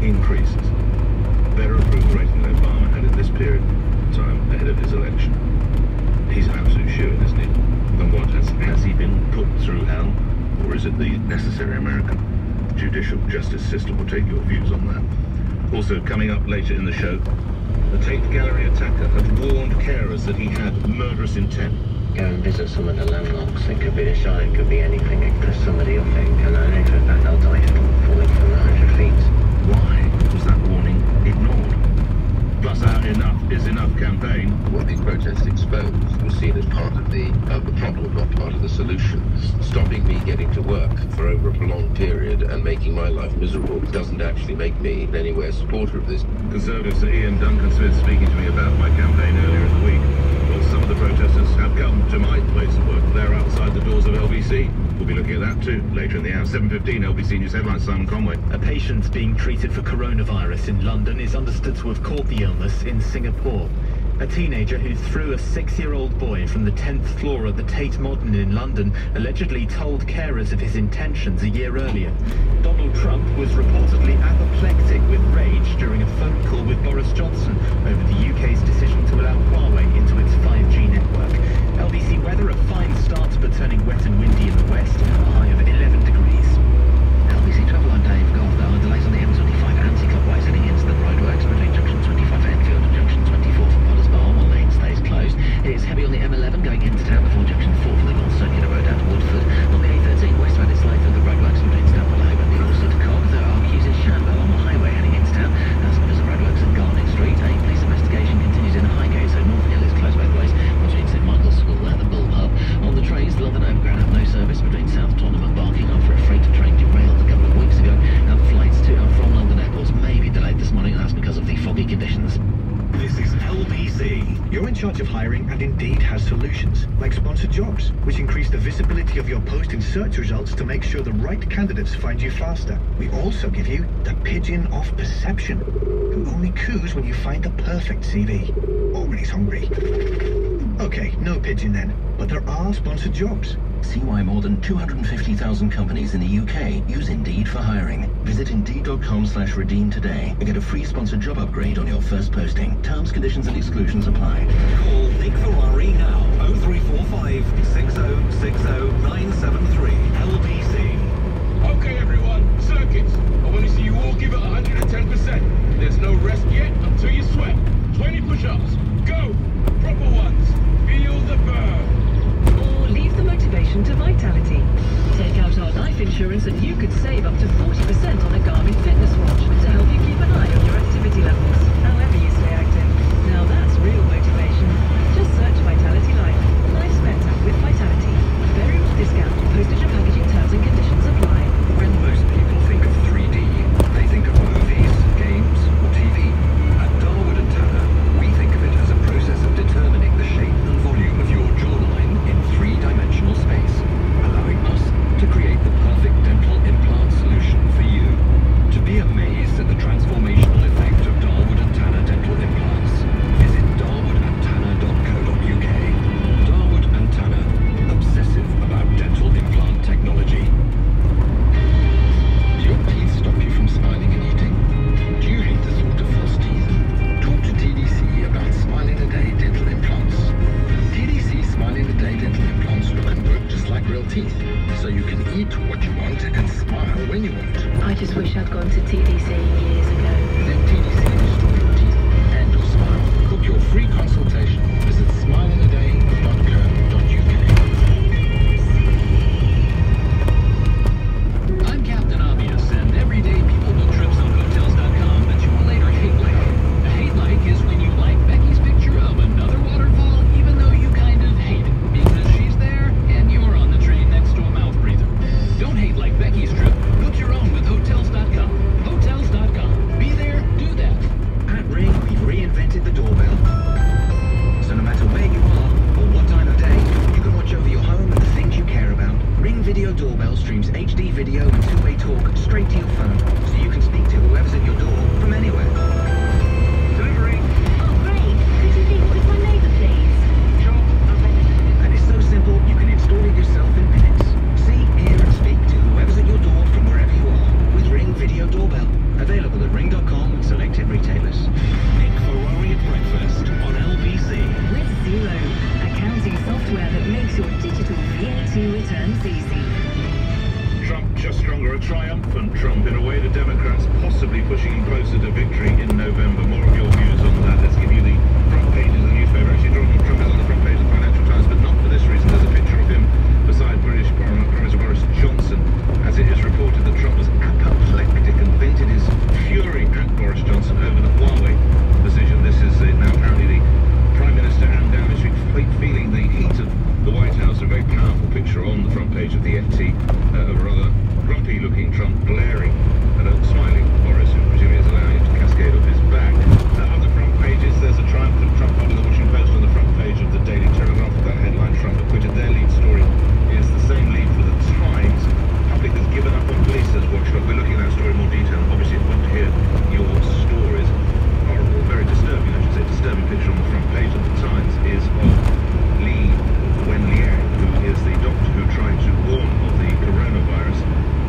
increases. Better approval rating than Obama had in this period of time ahead of his election. He's an absolute shoo-in, isn't he? And what, has he been put through hell? Or is it the necessary American judicial justice system? We'll take your views on that. Also, coming up later in the show, the Tate Gallery attacker had warned carers that he had murderous intent. Go and visit some of the landmarks. It could be the shot, it could be anything. Because somebody will think, and I know for a fact they'll die from falling from 100 feet. Why was that warning ignored? Plus our Enough is Enough campaign. What these protests exposed was seen as part of the problem, not part of the solution. Stopping me getting to work for over a prolonged period and making my life miserable doesn't actually make me in any way a supporter of this. Conservative Sir Ian Duncan-Smith speaking to me about my campaign earlier in the week. Well, some of the protesters have come to my place of work. They're outside the doors of LBC. We'll be looking at that too later in the hour. 7:15 LBC News headlines, Simon Conway. A patient being treated for coronavirus in London is understood to have caught the illness in Singapore. A teenager who threw a 6-year-old boy from the 10th floor of the Tate Modern in London allegedly told carers of his intentions a year earlier. Donald Trump was reportedly apoplectic with rage during a phone call with Boris Johnson over the UK's decision to allow Huawei into its 5G network. LBC weather, a fine start but turning wet and windy in the west, a high of 11 degrees. LBC travel on Dave Golf. There are delays on the M25 anti-clockwise heading into the roadworks between junction 25 Enfield and junction 24 from Potters Bar. One lane stays closed. It is heavy on the M11 going into town before junction 4 for the North Circular Road out to Woodford. On the A13 westbound it's slow through the roadworks between Stamford Low and the Alsted Cog. There are queues in Shamble on the highway heading into town. That's because of roadworks at Garning Street. A police investigation continues in Highgate, so North Hill is closed both ways between St Michael's School and the Bull Pub. On the trains, the London Overground have no service between South Tottenham and Barking after a freight train derailed a couple of weeks ago. Now flights to and from London airports may be delayed this morning, and that's because of the foggy conditions. This is LBC. You're in charge of hiring, and Indeed has solutions, like sponsored jobs, which increase the visibility of your post in search results to make sure the right candidates find you faster. We also give you the pigeon of perception, who only coos when you find the perfect CV, or when he's hungry. Okay, no pigeon then, but there are sponsored jobs. See why more than 250,000 companies in the UK use Indeed for hiring. Visit Indeed.com/redeem today and get a free sponsored job upgrade on your first posting. Terms, conditions and exclusions apply. Call Nick Ferrari now. 0345 6060 973 LBC. Okay everyone, circuits. I want to see you all give it 110%. There's no rest yet until you sweat. 20 push-ups. Go! Proper ones. Feel the burn. Or leave the motivation to Vitality. Take out our life insurance and you could save up to 40% on a Garmin fitness watch to help you keep an eye on your activity levels, however you stay active. Now that's real motivation. Just search Vitality Life. Life's better with Vitality. Variable discount. Postage and packaging terms and conditions apply. When most people think of 3D, they think of movies, games, or TV. At Darwood & Tanner, we think of it as a process of determining the shape and volume of your jawline in 3-dimensional space, allowing us to create the perfect dental implant solution for you. To be amazed at the transformational effect of Darwood & Tanner dental implants, visit darwoodandtanner.co.uk. Darwood & Tanner, obsessive about dental implant technology. Do your teeth stop you from smiling and eating? Do you hate the thought of false teeth? Talk to TDC about Smiling a Day dental implants. TDC Smiling a Day dental implants look and work just like real teeth, so you can eat what you want and smile when you want. I just wish I'd gone to TDC years ago. Let TDC restore your teeth and your smile. Book your free consultation. Visit smilingaday.co.uk. I'm Captain Obvious, and every day people book trips on Hotels.com that you will later hate like. A hate like is when you like Becky's picture of another waterfall, even though you kind of hate it, because she's there and you're on the train next to a mouth breather. Don't hate like Becky's trip. Book your own with Hotels.com. Hotels.com. Be there, do that. At Ring, we've reinvented the doorbell. So no matter where you are, or what time of day, you can watch over your home and the things you care about. Ring Video Doorbell streams HD video and two-way talk straight to your phone, so you can speak to whoever's at your door from anywhere. Delivery. Oh great, could you leave with my neighbour please? Sure. And it's so simple, you can install it yourself in minutes. See, hear and speak to whoever's at your door from wherever you are with Ring Video Doorbell. Available at ring.co.uk. triumphant Trump. In a way, the Democrats possibly pushing him closer to victory in November. More of your views on that. Let's give you the front pages of the newspaper. Actually, Donald Trump is on the front page of the Financial Times, but not for this reason. There's a picture of him beside British Prime Minister Boris Johnson, as it is reported that Trump was apoplectic and vented his fury at Boris Johnson over the Huawei decision. This is now apparently the Prime Minister and Downing Street feeling the heat of the White House. A very powerful picture on the front page of the FT of a rather grumpy-looking Trump glaring at a smiling Boris, who presumably is allowing him to cascade off his back. On the front pages, there's a triumphant Trump holding the Washington Post on the front page of the Daily Telegraph with that headline, Trump acquitted. Their lead story is the same lead for the Times. Public has given up on police as watchdog. We're looking at that story in more detail. Obviously, I want to hear your stories. Horrible, very disturbing, I should say. Disturbing picture on the front page of the Times is of Li Wenliang, who is the doctor who tried to warn of the coronavirus,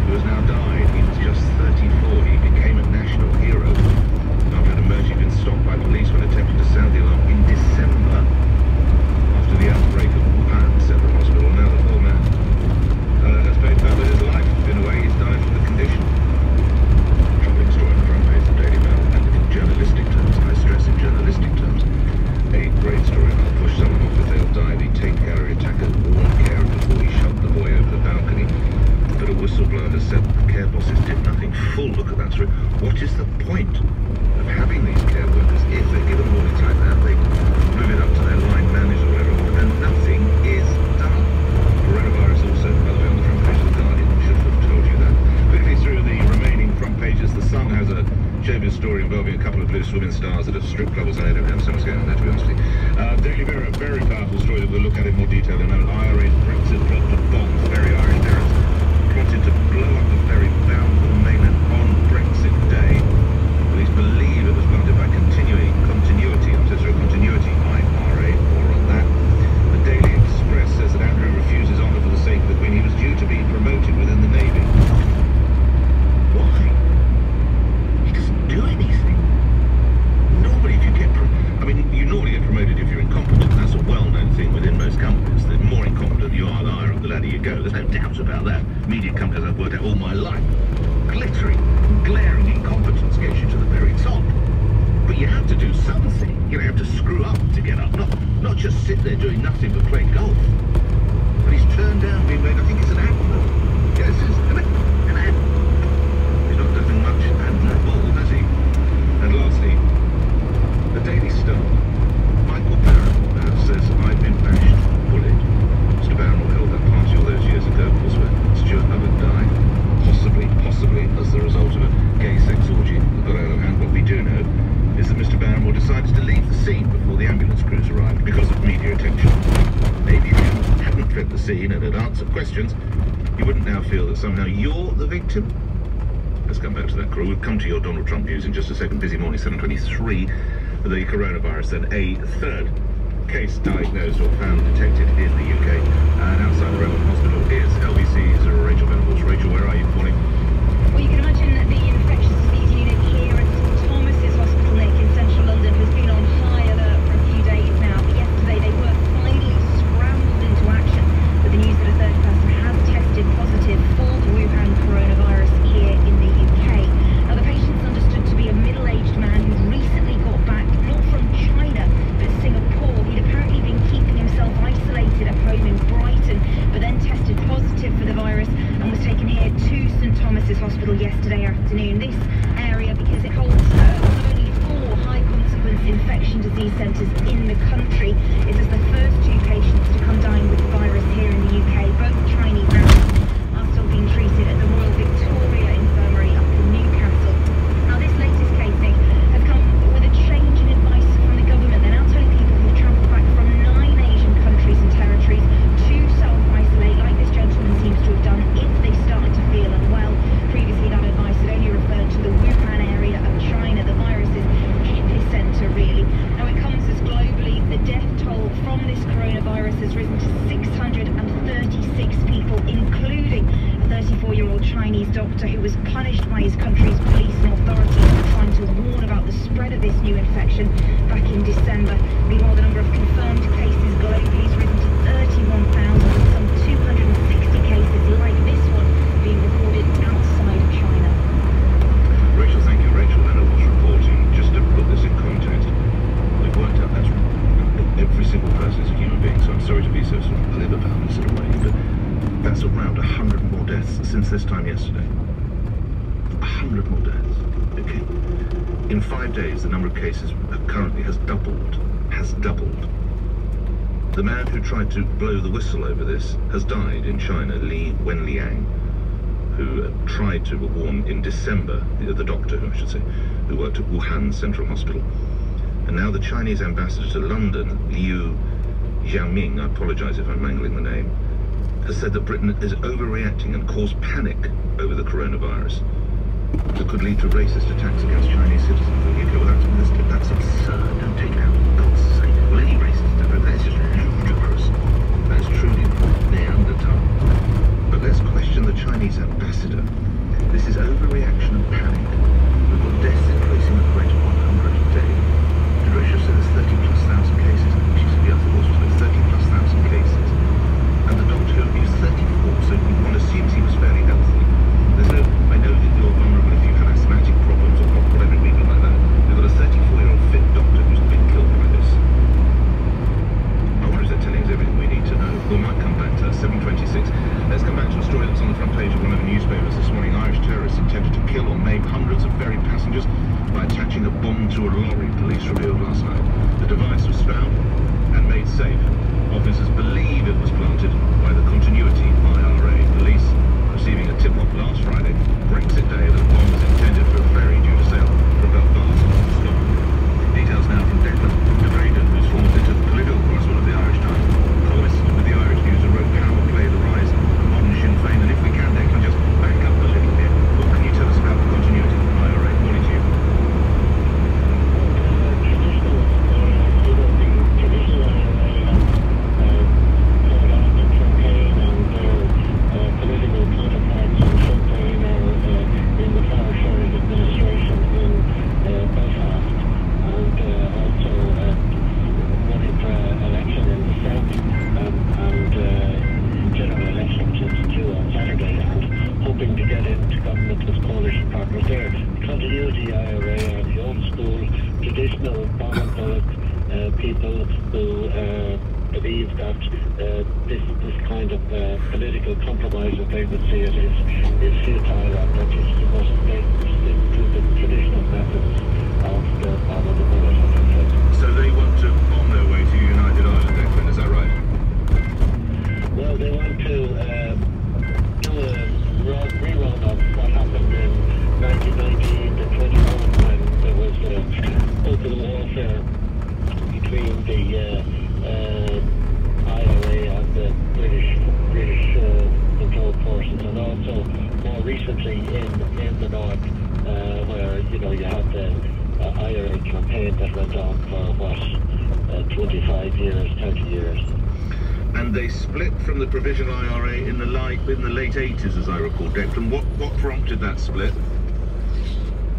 who has now died. He was just 34. He became a national hero. After emerging, he'd been stopped by police when attempting to sound the alarm in December after the outbreak of Wuhan Central Hospital. Now the poor man has paid back with his life. In a way, he's died from the condition. Troubling story on the front page of the Daily Mail, and in journalistic terms, I stress in journalistic terms, a great story about push someone off if they'll die. The Tate Gallery attacker warned carers before he shoved the boy over the balcony. But a whistleblower has said the care bosses did nothing. Full look at that story. What is the point of having these care workers if they give a warning like that? They move it up to their line manager or whatever, and nothing is done. Coronavirus also, by the way, on the front page of the Guardian. Should have told you that. Quickly through the remaining front pages, the Sun has a showbiz story involving a couple of loose women stars at a strip club or something. I don't know so much going on there, to be honest with you. Daily Mirror, a very powerful story that we'll look at in more detail. In an IRA Brexit plot to bomb the ferry. Irish parents plotted to blow up the ferry bound for the mainland on Brexit Day. Police believe it was planted by continuity. I'm so sorry, continuity IRA. More on that. The Daily Express says that Andrew refuses honour for the sake of the Queen. He was due to be promoted within the Navy. Why? He doesn't do anything. Normally, if you get you normally get promoted if you're incompetent. That's a well-known thing within most companies. The more incompetent you are, the higher up the ladder you go. There's no doubt about that. Media companies I've worked at all my life. Glittering, glaring incompetence gets you to the very top. But you have to do something. You have to screw up to get up. Not just sit there doing nothing but play golf. But he's turned down being made, I think it's an admiral. Yes, it's an admiral. He's not doing much admirable, has he? And lastly, the Daily Star. Michael Barron says, I've been bashed, bullied. Mr. Barron held that party all those years ago, of course, where Stuart Hubbard died. Possibly as the result of a gay sex orgy that got out of hand. What we do know is that Mr. Barrymore decided to leave the scene before the ambulance crews arrived because of media attention. Maybe if you hadn't fled the scene and had answered questions, you wouldn't now feel that somehow you're the victim. Let's come back to that crew. We'll come to your Donald Trump views in just a second. Busy morning, 7:23. The coronavirus, then a third case diagnosed or found detected in the UK. And outside the Rowan Hospital is LBC's Rachel Venables. Rachel, where are you? Morning. Well, you can imagine that the infectious disease unit here at St Thomas's Hospital, Nick, in central London has been on high alert for a few days now. But yesterday they were finally scrambled into action with the news that a third person has tested positive for the Wuhan coronavirus here in the UK. Now, the patient's understood to be a middle-aged man who'd recently got back, not from China, but Singapore. He'd apparently been keeping himself isolated at home in Brighton, but then tested positive for the virus and was taken here to St Thomas's Hospital yesterday afternoon. This area, because it holds one of only 4 high-consequence infection disease centres in the country, is as the first 2 patients to come down with the virus here in the UK. Both Chinese nationals are still being treated at the Royal Victoria Infirmary up in Newcastle. Now, this latest case, Nick, has come with a change in advice from the government. They're now telling people who've travelled back from 9 Asian countries and territories to self-isolate, like this gentleman seems to have done, if they started to feel unwell. Previously, that advice had only referred to the Wuhan area of China, the virus's epicentre, really. Now, it comes as globally the death toll from this coronavirus has risen to 636 people, including a 34-year-old Chinese doctor who was punished by his country's police and authorities for trying to warn about the spread of this new infection back in December. Meanwhile, the number of confirmed cases globally has risen to 31,000, with some 260 cases like this one being recorded outside Friday. 100 more deaths. Okay. In 5 days, the number of cases currently has doubled. The man who tried to blow the whistle over this has died in China, Li Wenliang, who tried to warn in December, the doctor, I should say, who worked at Wuhan Central Hospital. And now the Chinese ambassador to London, Liu Xiaoming, I apologise if I'm mangling the name, has said that Britain is overreacting and caused panic over the coronavirus that could lead to racist attacks against Chinese citizens in the UK. Well, that's absurd. Don't take it out, for God's sake. Well, any racist attack, that's just ludicrous. That's truly Neanderthal. But let's question the Chinese ambassador. This is overreaction and panic. We've got deaths increasing at the rate of 100 a day. The ratio said there's 30,000+ cases. She said, yeah, of course, there's 30,000+ cases. And the doctor is 34, so one assumes he was fairly healthy. I know that you're vulnerable if you've had asthmatic problems or whatever it may be like that. We've got a 34-year-old fit doctor who's been killed by this. I wonder if they're telling us everything we need to know. We might come back to 7:26. Let's come back to a story that's on the front page of one of the newspapers this morning. Irish terrorists intended to kill or maim hundreds of ferry passengers by attaching a bomb to a lorry, police revealed last night. The device was found and made safe. Officers believe it was planted by the Continuity IRA. Police receiving a tip-off last Friday, Brexit Day, that the bomb was intended for a ferry due to sail from Belfast to Scotland. Details now from Beckton, who's formed into the political correspondent of the Irish Times, columnist with the Irish News, and wrote Power Play, the Rise of Modern Sinn Féin. And if we can, Declan, just back up a little bit. What can you tell us about the Continuity IRA? Morning to you. People who believe that this kind of political compromise, that they would see it is futile, and that you must stick to the traditional methods of the bomb of the bullet, as I said. So they want to bomb their way to United Ireland, Declan, is that right? Well, they want to do a rerun of what happened in 1919 to 21, when there was open warfare between the IRA and the British controlled forces, and also more recently in the north, where you had the IRA campaign that went on for 25 years, 30 years. And they split from the provisional IRA in the late 80s, as I recall, Declan. What prompted that split?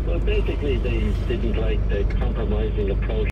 Well, basically they didn't like the compromising approach